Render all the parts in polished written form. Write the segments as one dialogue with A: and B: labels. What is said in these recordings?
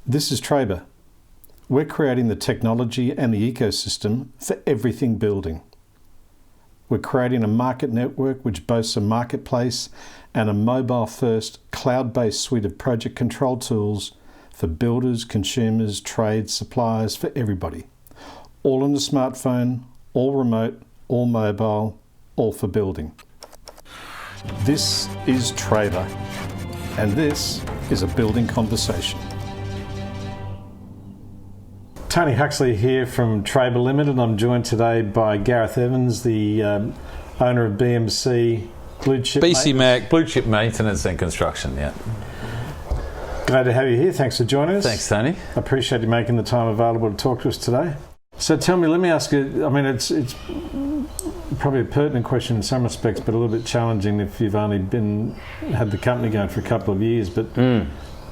A: This is Trabr. We're creating the technology and the ecosystem for everything building. We're creating a market network which boasts a marketplace and a mobile-first, cloud-based suite of project control tools for builders, consumers, trades, suppliers, for everybody. All on the smartphone, all remote, all mobile, all for building. This is Trabr, and this is a building conversation. Tony Huxley here from Trabr Limited. I'm joined today by Gareth Evans, the owner of BMC Blue Chip
B: BC Blue Chip Maintenance and Construction, yeah.
A: Glad to have you here. Thanks for joining us.
B: Thanks, Tony.
A: I appreciate you making the time available to talk to us today. So tell me, let me ask you, I mean, it's probably a pertinent question in some respects, but a little bit challenging if you've only had the company going for a couple of years, but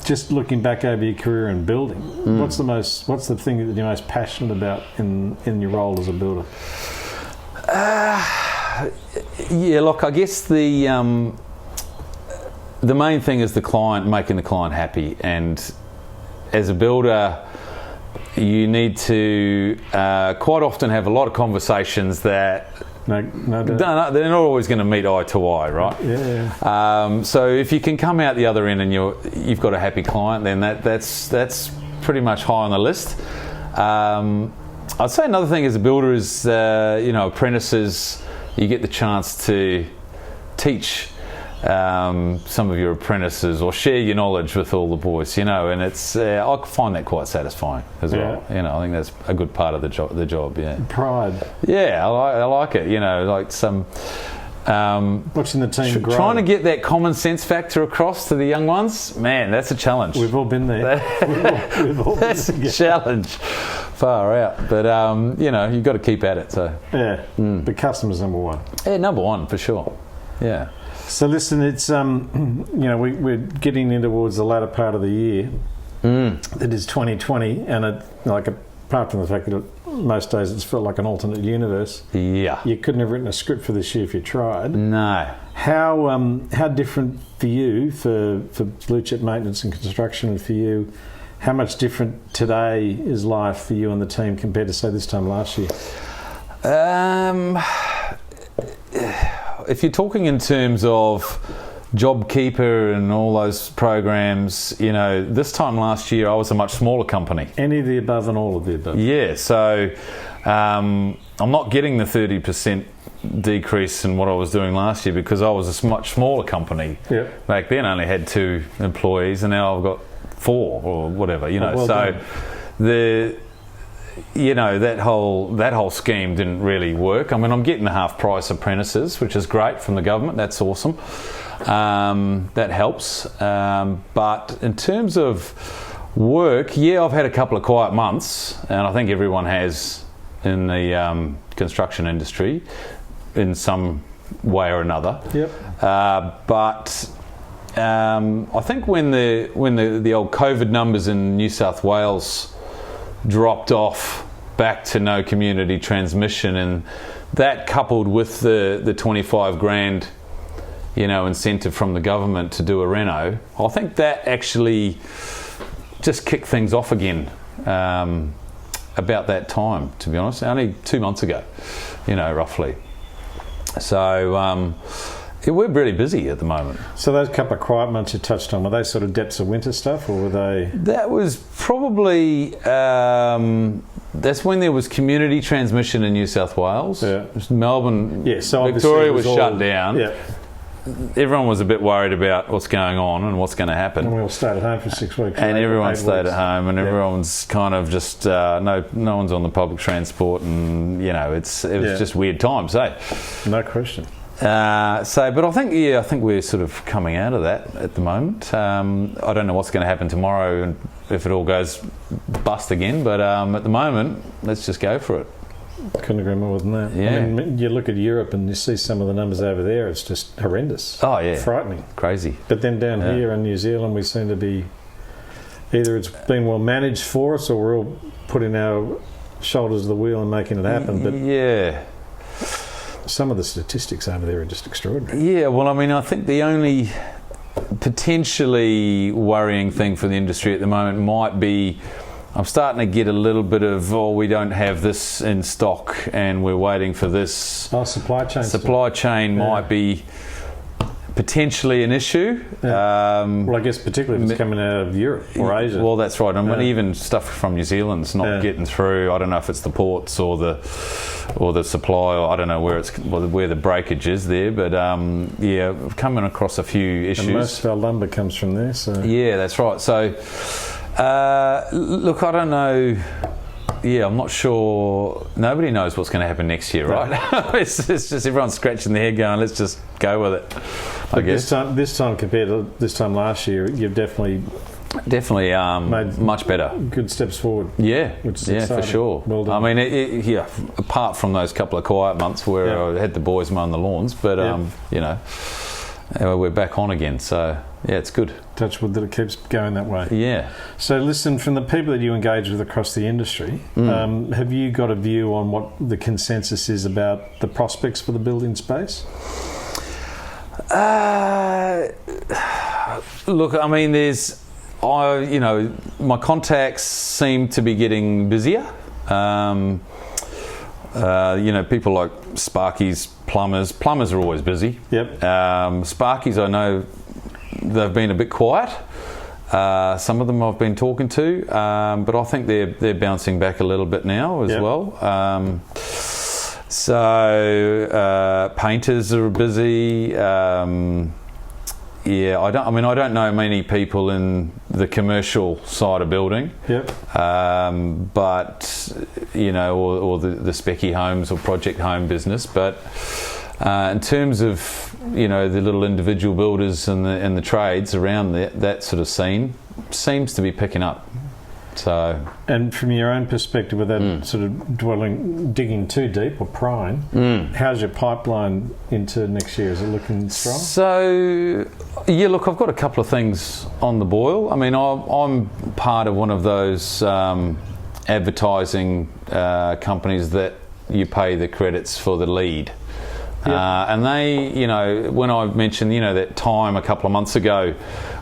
A: just looking back over your career in building, what's the thing that you're most passionate about in your role as a builder?
B: Yeah, look, I guess the main thing is the client, making the client happy, and as a builder, you need to quite often have a lot of conversations that they're not always going to meet eye to eye, right?
A: Yeah.
B: So if you can come out the other end and you've got a happy client, then that's pretty much high on the list. I'd say another thing as a builder is apprentices. You get the chance to teach some of your apprentices or share your knowledge with all the boys, and it's I find that quite satisfying as well. I think that's a good part of the job. Yeah.
A: Pride.
B: Yeah, I like it. Like some
A: watching the team grow.
B: Trying to get that common sense factor across to the young ones. Man, that's a challenge.
A: We've all been there. we've all
B: that's
A: been
B: a challenge. Far out, but you've got to keep at it. So
A: yeah, the customer's number one.
B: Yeah, number one for sure. Yeah.
A: So listen, it's we're getting in towards the latter part of the year. It is 2020, and apart from the fact that most days it's felt like an alternate universe.
B: Yeah.
A: You couldn't have written a script for this year if you tried.
B: No.
A: How different for you for Blue Chip Maintenance and Construction, and for you? How much different today is life for you and the team compared to, say, this time last year?
B: If you're talking in terms of JobKeeper and all those programs, this time last year I was a much smaller company.
A: Any of the above and all of the above.
B: Yeah, so I'm not getting the 30% decrease in what I was doing last year because I was a much smaller company.
A: Yep.
B: Back then I only had 2 employees and now I've got 4 or whatever,
A: Well
B: so
A: done.
B: that whole scheme didn't really work. I mean, I'm getting the half price apprentices, which is great from the government. That's awesome. That helps. But in terms of work, I've had a couple of quiet months, and I think everyone has in the construction industry in some way or another.
A: Yep.
B: But I think when the old COVID numbers in New South Wales dropped off back to no community transmission, and that coupled with the 25 grand incentive from the government to do a reno, I think that actually just kicked things off again about that time, to be honest, only 2 months ago, roughly. So we're really busy at the moment.
A: So those couple of quiet months you touched on, were they sort of depths of winter stuff, or were they?
B: That was probably, that's when there was community transmission in New South Wales.
A: Yeah.
B: Melbourne,
A: so
B: Victoria was shut down.
A: Yeah.
B: Everyone was a bit worried about what's going on and what's going to happen.
A: And we all stayed at home for 6 weeks.
B: And everyone stayed at home, and everyone's kind of just, no one's on the public transport, and, it was just weird times, eh?
A: No question.
B: But I think we're sort of coming out of that at the moment. I don't know what's going to happen tomorrow and if it all goes bust again, but at the moment, let's just go for it.
A: Couldn't agree more than that.
B: Yeah.
A: I mean, you look at Europe and you see some of the numbers over there, it's just horrendous.
B: Oh, yeah.
A: Frightening.
B: Crazy.
A: But then down here in New Zealand, we seem to be, either it's been well managed for us, or we're all putting our shoulders to the wheel and making it happen. But
B: yeah.
A: Some of the statistics over there are just extraordinary.
B: Yeah, well, I mean, I think the only potentially worrying thing for the industry at the moment might be, I'm starting to get a little bit of, we don't have this in stock and we're waiting for this.
A: Supply chain.
B: Supply chain might be potentially an issue.
A: Yeah. Well, I guess particularly if it's coming out of Europe or Asia.
B: Well, that's right. I mean, even stuff from New Zealand's not getting through. I don't know if it's the ports or the supply, or I don't know where the breakage is there. But coming across a few issues.
A: And most of our lumber comes from there. So
B: yeah, that's right. So look, I don't know. Yeah, I'm not sure. Nobody knows what's going to happen next year, right? It's just everyone's scratching their head going, let's just go with it, I guess.
A: This time compared to this time last year, you've definitely
B: made much better.
A: Good steps forward.
B: Yeah,
A: which is
B: for sure.
A: Well done.
B: I mean, apart from those couple of quiet months where I had the boys mowing the lawns, but we're back on again. So yeah, it's good.
A: Touch wood that it keeps going that way.
B: Yeah.
A: So listen, from the people that you engage with across the industry, have you got a view on what the consensus is about the prospects for the building space?
B: Look, I mean, my contacts seem to be getting busier. People like Sparkies, plumbers. Plumbers are always busy.
A: Yep.
B: Sparkies, I know they've been a bit quiet. Some of them I've been talking to, but I think they're bouncing back a little bit now as well. Painters are busy. I don't know many people in the commercial side of building.
A: Yep.
B: But or the specky homes or project home business. But in terms of the little individual builders and the trades around that sort of scene seems to be picking up. So, and
A: from your own perspective, without sort of digging too deep or prying, how's your pipeline into next year? Is it looking strong?
B: So, look, I've got a couple of things on the boil. I mean, I'm part of one of those advertising companies that you pay the credits for the lead. Yep. And they, when I mentioned, that time a couple of months ago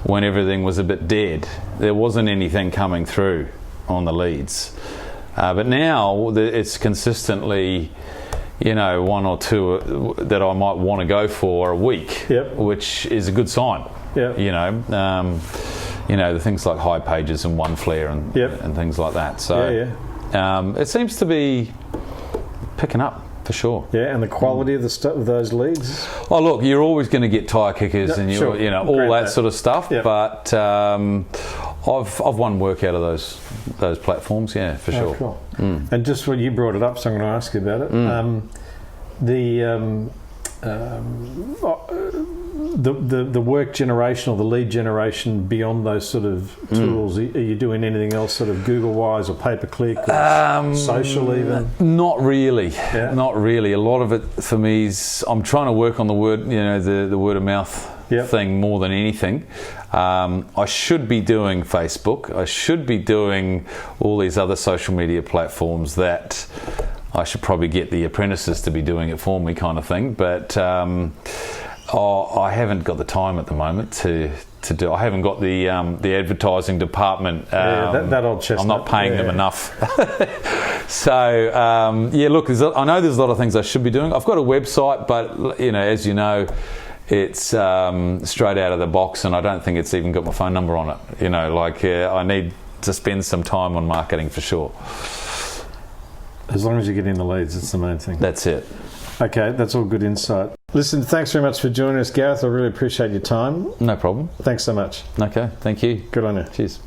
B: when everything was a bit dead, there wasn't anything coming through on the leads. But now it's consistently, one or two that I might want to go for a week, which is a good sign.
A: Yep.
B: The things like Hipages and Oneflare and things like that. So it seems to be picking up. For sure. Yeah,
A: and the quality of those leads?
B: Oh, look, you're always going to get tyre kickers and all that sort of stuff. Yep. But I've won work out of those platforms. Yeah, for sure.
A: Cool. And just when you brought it up, so I'm going to ask you about it. The work generation or the lead generation beyond those sort of tools, are you doing anything else sort of Google-wise or pay-per-click or social even?
B: Not really. Yeah. Not really. A lot of it for me is I'm trying to work on the word, the word of mouth thing more than anything. I should be doing Facebook. I should be doing all these other social media platforms that I should probably get the apprentices to be doing it for me kind of thing. But I haven't got the time at the moment to do. I haven't got the advertising department.
A: That old chestnut.
B: I'm not paying them enough. So look, I know there's a lot of things I should be doing. I've got a website, but as you know, it's straight out of the box, and I don't think it's even got my phone number on it. I need to spend some time on marketing for sure.
A: As long as you're getting the leads, it's the main thing.
B: That's it.
A: Okay, that's all good insight. Listen, thanks very much for joining us, Gareth. I really appreciate your time.
B: No problem.
A: Thanks so much.
B: Okay, thank you.
A: Good on you.
B: Cheers.